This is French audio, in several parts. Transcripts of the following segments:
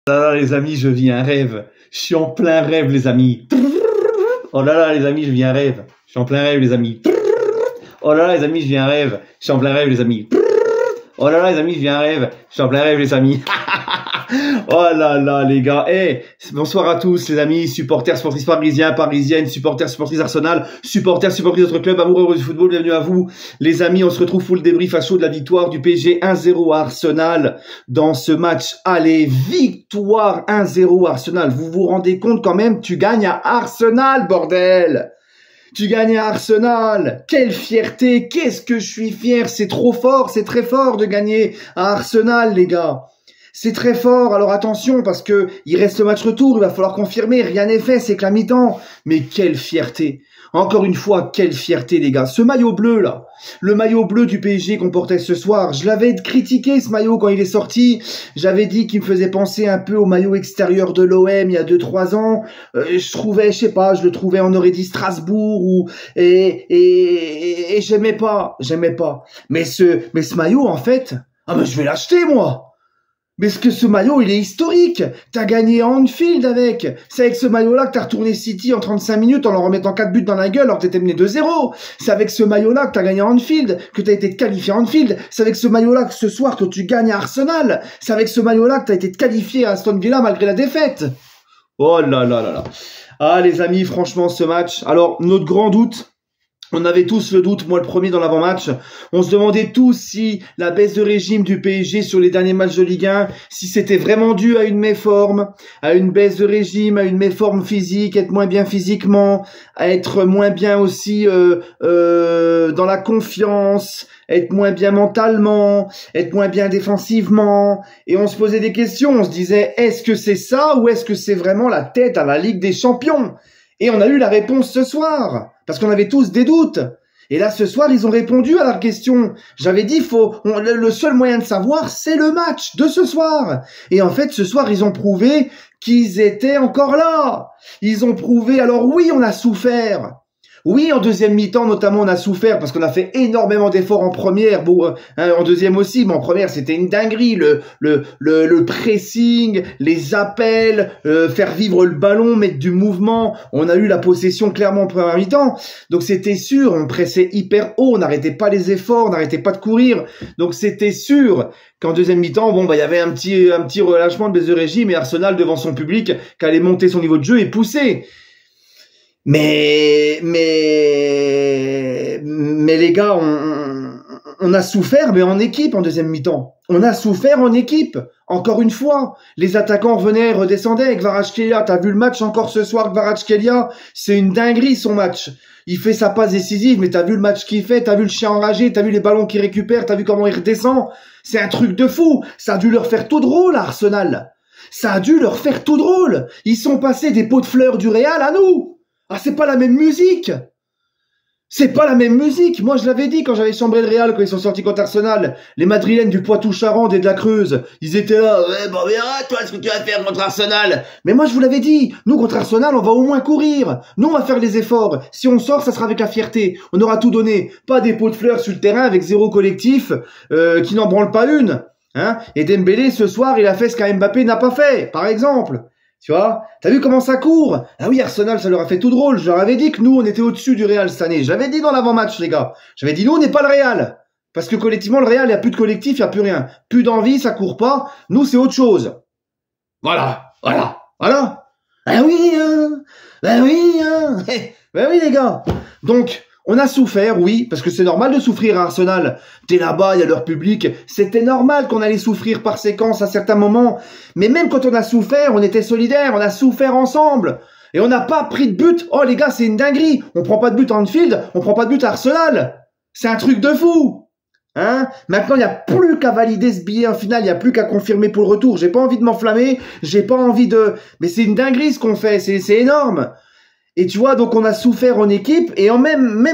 Là, les amis, je vis un rêve. Je suis en plein rêve, les amis. Oh là là, les amis, je vis un rêve. Je suis en plein rêve, les amis. Oh là là, les amis, je vis un rêve. Je suis en plein rêve, les amis. Oh là là, les amis, je vis un rêve. Je suis en plein rêve, les amis. Oh là là, les gars. Hey, bonsoir à tous, les amis, supporters, sportifs parisiens, parisiennes, supporters, supportrices Arsenal, supporters, supportrices d'autres clubs, amoureux du football, bienvenue à vous. Les amis, on se retrouve pour le débrief à chaud de la victoire du PSG 1-0 à Arsenal dans ce match. Allez, victoire 1-0 à Arsenal. Vous vous rendez compte quand même, tu gagnes à Arsenal, bordel! Tu gagnes à Arsenal. Quelle fierté. Qu'est-ce que je suis fier. C'est trop fort. C'est très fort de gagner à Arsenal, les gars. C'est très fort. Alors attention, parce que il reste le match retour. Il va falloir confirmer. Rien n'est fait. C'est que la mi-temps. Mais quelle fierté. Encore une fois, quelle fierté, les gars. Ce maillot bleu, là. Le maillot bleu du PSG qu'on portait ce soir. Je l'avais critiqué, ce maillot, quand il est sorti. J'avais dit qu'il me faisait penser un peu au maillot extérieur de l'OM il y a 2-3 ans. Je trouvais, je sais pas, je le trouvais, on aurait dit Strasbourg ou, et j'aimais pas. Mais ce maillot, en fait, mais je vais l'acheter, moi. Mais ce maillot, il est historique. T'as gagné à Anfield avec. C'est avec ce maillot-là que t'as retourné City en 35 minutes en leur remettant 4 buts dans la gueule alors que t'étais mené 2-0. C'est avec ce maillot-là que t'as gagné à Anfield, que t'as été qualifié à Anfield. C'est avec ce maillot-là que ce soir que tu gagnes à Arsenal. C'est avec ce maillot-là que t'as été qualifié à Aston Villa malgré la défaite. Oh là là là là. Ah les amis, franchement ce match. Alors notre grand doute. On avait tous le doute, moi le premier dans l'avant-match. On se demandait tous si la baisse de régime du PSG sur les derniers matchs de Ligue 1, si c'était vraiment dû à une méforme, à une baisse de régime, à une méforme physique, être moins bien physiquement, à être moins bien aussi dans la confiance, être moins bien mentalement, être moins bien défensivement. Et on se posait des questions, on se disait, est-ce que c'est ça ou est-ce que c'est vraiment la tête à la Ligue des Champions? Et on a eu la réponse ce soir, parce qu'on avait tous des doutes. Et là, ce soir, ils ont répondu à la question. J'avais dit, le seul moyen de savoir, c'est le match de ce soir. Et en fait, ce soir, ils ont prouvé qu'ils étaient encore là. Ils ont prouvé, alors oui, on a souffert. Oui, en deuxième mi-temps, notamment, on a souffert parce qu'on a fait énormément d'efforts en première, en deuxième aussi, mais en première, c'était une dinguerie. Le pressing, les appels, faire vivre le ballon, mettre du mouvement. On a eu la possession clairement en première mi-temps. Donc, c'était sûr, on pressait hyper haut, on n'arrêtait pas les efforts, on n'arrêtait pas de courir. Donc, c'était sûr qu'en deuxième mi-temps, il y avait un petit relâchement de baisse de régime et Arsenal devant son public qui allait monter son niveau de jeu et pousser. Mais les gars, on a souffert, mais en équipe en deuxième mi-temps. On a souffert en équipe. Encore une fois, les attaquants revenaient, redescendaient avec Kvaratskhelia. T'as vu le match encore ce soir, Kvaratskhelia? C'est une dinguerie son match. Il fait sa passe décisive, mais t'as vu le match qu'il fait, t'as vu le chien enragé, t'as vu les ballons qu'il récupère, t'as vu comment il redescend. C'est un truc de fou. Ça a dû leur faire tout drôle à Arsenal. Ça a dû leur faire tout drôle. Ils sont passés des pots de fleurs du Real à nous. Ah, c'est pas la même musique. C'est pas la même musique. Moi, je l'avais dit quand j'avais chambré le Real, quand ils sont sortis contre Arsenal. Les Madrilènes du Poitou-Charentes et de la Creuse. Ils étaient là. Ouais, bon, verra, toi, ce que tu vas faire contre Arsenal. Mais moi, je vous l'avais dit. Nous, contre Arsenal, on va au moins courir. Nous, on va faire les efforts. Si on sort, ça sera avec la fierté. On aura tout donné. Pas des pots de fleurs sur le terrain avec zéro collectif, qui n'en branle pas une. Hein? Et Dembélé, ce soir, il a fait ce qu'Mbappé n'a pas fait, par exemple. Tu vois, t'as vu comment ça court? Ah oui, Arsenal, ça leur a fait tout drôle. Je leur avais dit que nous, on était au-dessus du Real cette année. J'avais dit dans l'avant-match, les gars. J'avais dit, nous, on n'est pas le Real. Parce que collectivement, le Real, il n'y a plus de collectif, il n'y a plus rien. Plus d'envie, ça court pas. Nous, c'est autre chose. Voilà. Ben oui, les gars. Donc, on a souffert, oui, parce que c'est normal de souffrir à Arsenal. T'es là-bas, il y a leur public. C'était normal qu'on allait souffrir par séquence à certains moments. Mais même quand on a souffert, on était solidaires, on a souffert ensemble. Et on n'a pas pris de but. Oh les gars, c'est une dinguerie. On prend pas de but à Anfield, on prend pas de but à Arsenal. C'est un truc de fou. Hein? Maintenant, il n'y a plus qu'à valider ce billet en finale, il n'y a plus qu'à confirmer pour le retour. J'ai pas envie de m'enflammer, j'ai pas envie de... Mais c'est une dinguerie ce qu'on fait, c'est énorme. Et tu vois, donc on a souffert en équipe, et en même,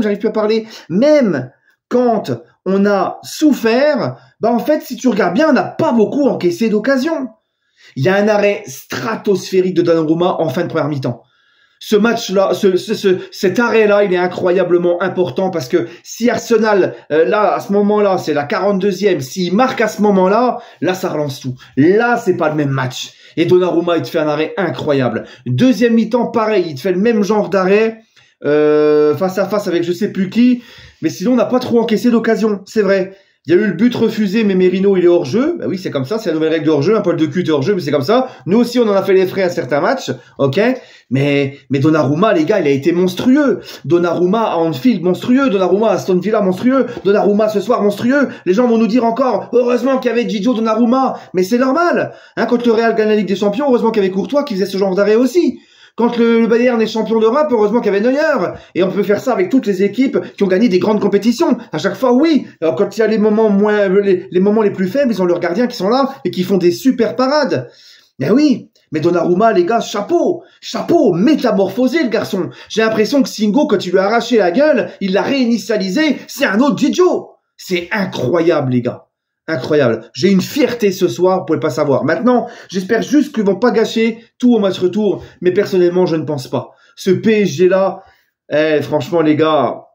j'arrive plus à parler, même quand on a souffert, en fait, si tu regardes bien, on n'a pas beaucoup encaissé d'occasion. Il y a un arrêt stratosphérique de Donnarumma en fin de première mi-temps. Ce match-là, cet arrêt-là, il est incroyablement important parce que si Arsenal, là, à ce moment-là, c'est la 42e, s'il marque à ce moment-là, là, ça relance tout. Là, c'est pas le même match. Et Donnarumma, il te fait un arrêt incroyable. Deuxième mi-temps, pareil, il te fait le même genre d'arrêt, face à face avec je sais plus qui, mais sinon, on n'a pas trop encaissé d'occasion, c'est vrai. Il y a eu le but refusé, mais Merino, il est hors jeu. Bah oui, c'est comme ça, c'est la nouvelle règle de hors jeu. Un Paul de Cute est hors jeu, mais c'est comme ça. Nous aussi, on en a fait les frais à certains matchs, ok. Mais Donnarumma, les gars, il a été monstrueux. Donnarumma à Anfield, monstrueux. Donnarumma à Aston Villa, monstrueux. Donnarumma ce soir, monstrueux. Les gens vont nous dire encore, heureusement qu'il y avait Gigio Donnarumma. Mais c'est normal. Hein, quand le Real gagne la Ligue des Champions, heureusement qu'il y avait Courtois qui faisait ce genre d'arrêt aussi. Quand le Bayern est champion d'Europe, heureusement qu'il y avait Neuer. Et on peut faire ça avec toutes les équipes qui ont gagné des grandes compétitions. À chaque fois, oui. Alors, quand il y a les moments les moments les plus faibles, ils ont leurs gardiens qui sont là et qui font des super parades. Mais oui. Mais Donnarumma, les gars, chapeau, métamorphosé le garçon. J'ai l'impression que Singo, quand il lui a arraché la gueule, il l'a réinitialisé. C'est un autre Gigio. C'est incroyable, les gars. Incroyable. J'ai une fierté ce soir, vous pouvez pas savoir. Maintenant, j'espère juste qu'ils vont pas gâcher tout au match retour, mais personnellement, je ne pense pas. Ce PSG-là, franchement, les gars,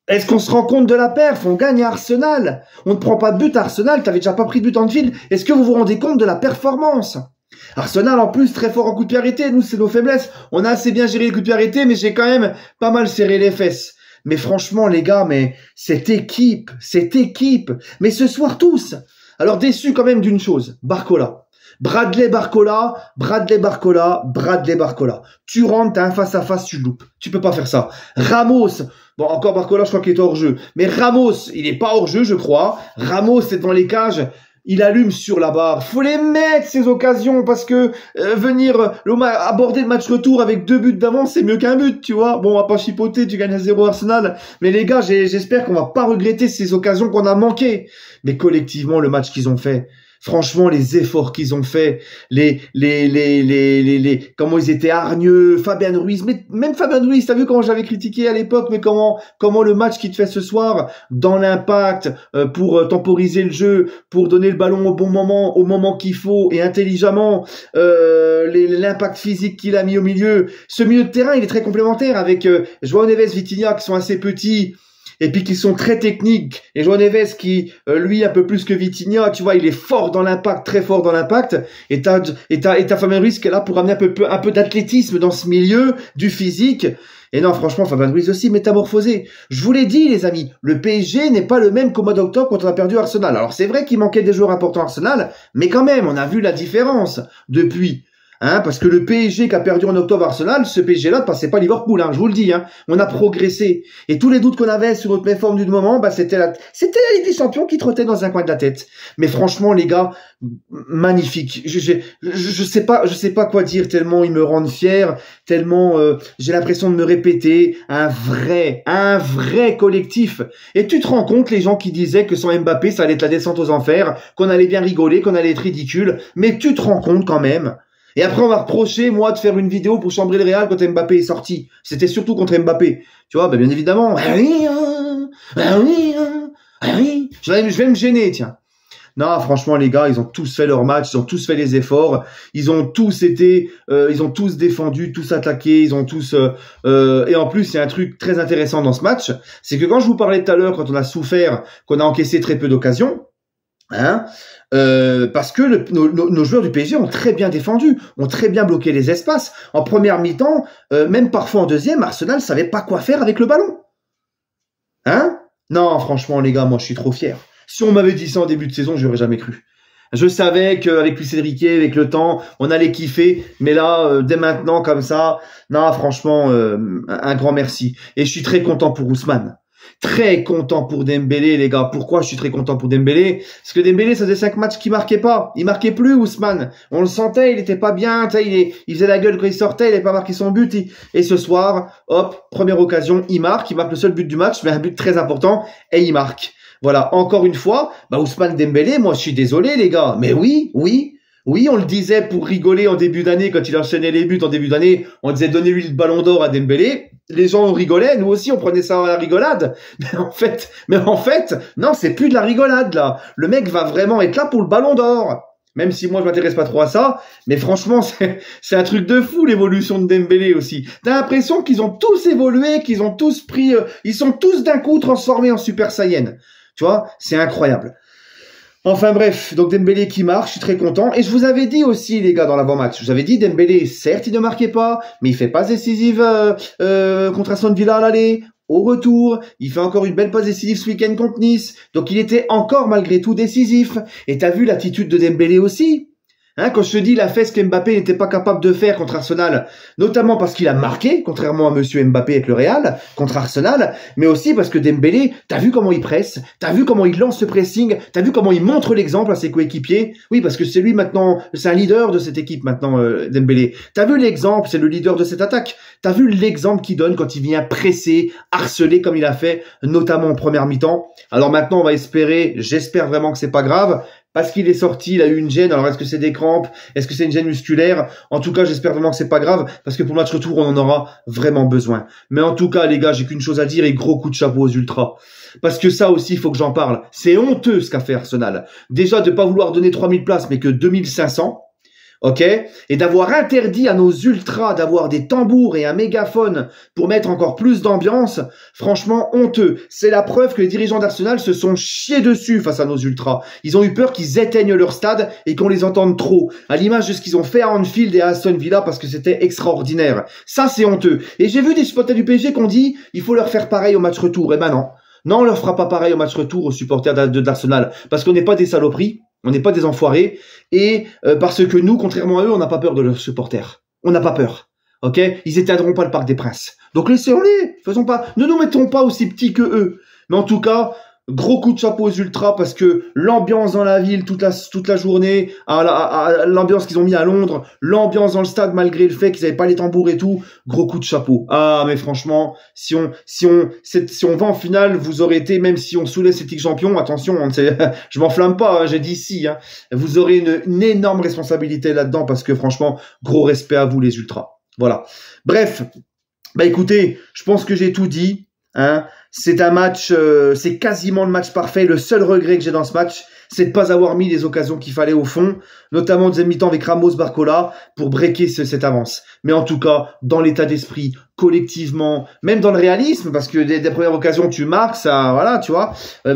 est-ce qu'on se rend compte de la perf? On gagne à Arsenal. On ne prend pas de but à Arsenal, t'avais déjà pas pris de but en Anfield. Est-ce que vous vous rendez compte de la performance? Arsenal, en plus, très fort en coup de pied arrêté. Nous, c'est nos faiblesses. On a assez bien géré les coups de pied arrêtés, mais j'ai quand même pas mal serré les fesses. Mais franchement, les gars, mais cette équipe, mais ce soir tous. Alors déçu quand même d'une chose, Barcola. Bradley Barcola. Tu rentres, t'as un face-à-face, tu le loupes. Tu peux pas faire ça. Ramos, bon, encore Barcola, je crois qu'il est hors jeu. Mais Ramos, il est pas hors jeu, je crois. Ramos, c'est devant les cages. Il allume sur la barre. Faut les mettre, ces occasions, parce que venir aborder le match retour avec 2 buts d'avance, c'est mieux qu'un but, tu vois. Bon, on va pas chipoter, tu gagnes à 0 Arsenal. Mais les gars, j'espère qu'on va pas regretter ces occasions qu'on a manquées. Mais collectivement, le match qu'ils ont fait, franchement, les efforts qu'ils ont fait, comment ils étaient hargneux, Fabien Ruiz, mais même Fabien Ruiz, t'as vu comment j'avais critiqué à l'époque, mais comment le match qu'il te fait ce soir, dans l'impact, pour temporiser le jeu, pour donner le ballon au bon moment, au moment qu'il faut, et intelligemment, l'impact physique qu'il a mis au milieu. Ce milieu de terrain, il est très complémentaire avec João Neves, Vitinha, qui sont assez petits, et puis qui sont très techniques. Et João Neves qui, lui, un peu plus que Vitinha, tu vois, il est fort dans l'impact, très fort dans l'impact. Et t'as Fabien Ruiz qui est là pour amener un peu d'athlétisme dans ce milieu, du physique. Et non, franchement, Fabien Ruiz aussi métamorphosé. Je vous l'ai dit, les amis, le PSG n'est pas le même qu'au mois d'octobre quand on a perdu Arsenal. Alors c'est vrai qu'il manquait des joueurs importants à Arsenal, mais quand même, on a vu la différence depuis. Hein, parce que le PSG qui a perdu en octobre Arsenal, ce PSG-là ne passait pas Liverpool, hein, je vous le dis, hein. On a progressé. Et tous les doutes qu'on avait sur notre méforme du moment, bah, c'était la Ligue des Champions qui trottait dans un coin de la tête. Mais franchement, les gars, magnifique. Je sais pas quoi dire tellement ils me rendent fier, tellement, j'ai l'impression de me répéter, un vrai collectif. Et tu te rends compte, les gens qui disaient que sans Mbappé, ça allait être la descente aux enfers, qu'on allait bien rigoler, qu'on allait être ridicule. Mais tu te rends compte quand même. Et après, on m'a reproché, moi, de faire une vidéo pour chambrer le Real quand Mbappé est sorti. C'était surtout contre Mbappé. Tu vois, bah, bien évidemment. Je vais me gêner, tiens. Non, franchement, les gars, ils ont tous fait leur match, ils ont tous fait les efforts, ils ont tous défendu, tous attaqué, ils ont tous, et en plus, il y a un truc très intéressant dans ce match, c'est que quand je vous parlais tout à l'heure, quand on a souffert, qu'on a encaissé très peu d'occasions, hein, parce que nos joueurs du PSG ont très bien défendu, ont très bien bloqué les espaces. En première mi-temps, même parfois en deuxième, Arsenal savait pas quoi faire avec le ballon. Hein? Non, franchement, les gars, moi, je suis trop fier. Si on m'avait dit ça en début de saison, j'aurais jamais cru. Je savais qu'avec Luis Enrique, avec le temps, on allait kiffer. Mais là, dès maintenant, comme ça, non, franchement, un grand merci. Et je suis très content pour Ousmane. Très content pour Dembélé, les gars. Pourquoi je suis très content pour Dembélé? Parce que Dembélé, ça faisait 5 matchs qu'il marquait pas. Il marquait plus, Ousmane. On le sentait, il était pas bien. Il faisait la gueule quand il sortait, il n'avait pas marqué son but. Et ce soir, hop, première occasion, il marque le seul but du match, mais un but très important, et il marque. Voilà, encore une fois, bah Ousmane Dembélé, moi je suis désolé, les gars. Mais oui, on le disait pour rigoler en début d'année, quand il enchaînait les buts en début d'année, on disait donnez-lui le ballon d'or à Dembélé. Les gens rigolaient, nous aussi on prenait ça à la rigolade. Mais en fait, non, c'est plus de la rigolade là. Le mec va vraiment être là pour le ballon d'or. Même si moi je m'intéresse pas trop à ça, mais franchement c'est un truc de fou l'évolution de Dembélé aussi. T'as l'impression qu'ils ont tous évolué, qu'ils ont tous pris, ils sont tous d'un coup transformés en Super Saiyan. Tu vois, c'est incroyable. Enfin bref, donc Dembélé qui marque, je suis très content. Et je vous avais dit aussi les gars dans l'avant-match, je vous avais dit Dembélé, certes il ne marquait pas, mais il fait passe décisive contre Aston Villa à l'aller. Au retour, il fait encore une belle passe décisive ce week-end contre Nice. Donc il était encore malgré tout décisif. Et t'as vu l'attitude de Dembélé aussi? Hein, quand je te dis la fesse que Mbappé n'était pas capable de faire contre Arsenal, notamment parce qu'il a marqué, contrairement à Monsieur Mbappé avec le Real, contre Arsenal, mais aussi parce que Dembélé, t'as vu comment il presse, t'as vu comment il lance ce pressing, t'as vu comment il montre l'exemple à ses coéquipiers. Oui, parce que c'est lui maintenant, c'est un leader de cette équipe maintenant, Dembélé. T'as vu l'exemple, c'est le leader de cette attaque. T'as vu l'exemple qu'il donne quand il vient presser, harceler comme il a fait, notamment en première mi-temps. Alors maintenant, on va espérer, j'espère vraiment que c'est pas grave, parce qu'il est sorti, il a eu une gêne. Alors est-ce que c'est des crampes? Est-ce que c'est une gêne musculaire? En tout cas, j'espère vraiment que c'est pas grave, parce que pour le match retour, on en aura vraiment besoin. Mais en tout cas, les gars, j'ai qu'une chose à dire et gros coup de chapeau aux Ultras. Parce que ça aussi, il faut que j'en parle. C'est honteux ce qu'a fait Arsenal. Déjà, de pas vouloir donner 3000 places, mais que 2500. Ok, et d'avoir interdit à nos ultras d'avoir des tambours et un mégaphone pour mettre encore plus d'ambiance, franchement honteux. C'est la preuve que les dirigeants d'Arsenal se sont chiés dessus face à nos ultras. Ils ont eu peur qu'ils éteignent leur stade et qu'on les entende trop, à l'image de ce qu'ils ont fait à Anfield et à Aston Villa parce que c'était extraordinaire. Ça c'est honteux. Et j'ai vu des supporters du PSG qui ont dit il faut leur faire pareil au match retour. Eh ben non. Non, on leur fera pas pareil au match retour aux supporters d'Arsenal parce qu'on n'est pas des saloperies. On n'est pas des enfoirés, et parce que nous, contrairement à eux, on n'a pas peur de leurs supporters. On n'a pas peur, ok? Ils éteindront pas le Parc des Princes. Donc laissons-les, faisons pas, ne nous mettons pas aussi petits que eux. Mais en tout cas, gros coup de chapeau aux ultras parce que l'ambiance dans la ville toute la journée, à l'ambiance qu'ils ont mis à Londres, l'ambiance dans le stade malgré le fait qu'ils n'avaient pas les tambours et tout, gros coup de chapeau. Ah mais franchement, si on va en finale, vous aurez été, même si on soulève ces titres champions, attention, hein, je m'enflamme pas, hein, j'ai dit si, hein, vous aurez une énorme responsabilité là-dedans parce que franchement, gros respect à vous les ultras. Voilà. Bref, bah écoutez, je pense que j'ai tout dit. Hein, c'est un match, c'est quasiment le match parfait. Le seul regret que j'ai dans ce match, c'est de pas avoir mis les occasions qu'il fallait au fond, notamment en deuxième mi-temps avec Ramos, Barcola, pour breaker cette avance. Mais en tout cas, dans l'état d'esprit, collectivement, même dans le réalisme, parce que des premières occasions tu marques, ça, voilà, tu vois. Moi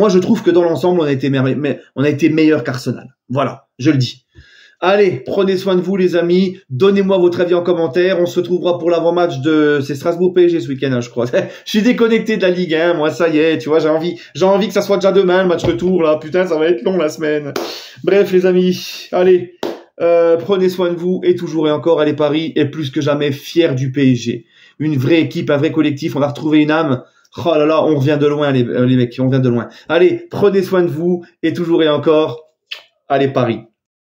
je trouve que dans l'ensemble, on a été meilleur qu'Arsenal. Voilà, je le dis. Allez, prenez soin de vous les amis, donnez-moi votre avis en commentaire, on se retrouvera pour l'avant-match c'est Strasbourg PSG ce week-end, hein, je crois. Je suis déconnecté de la Ligue 1, moi ça y est, tu vois, j'ai envie que ça soit déjà demain le match retour là, putain ça va être long la semaine. Bref les amis, allez, prenez soin de vous et toujours et encore, allez Paris est plus que jamais fier du PSG. Une vraie équipe, un vrai collectif, on a retrouvé une âme. Oh là là, on revient de loin les mecs, on revient de loin. Allez, prenez soin de vous et toujours et encore, allez Paris.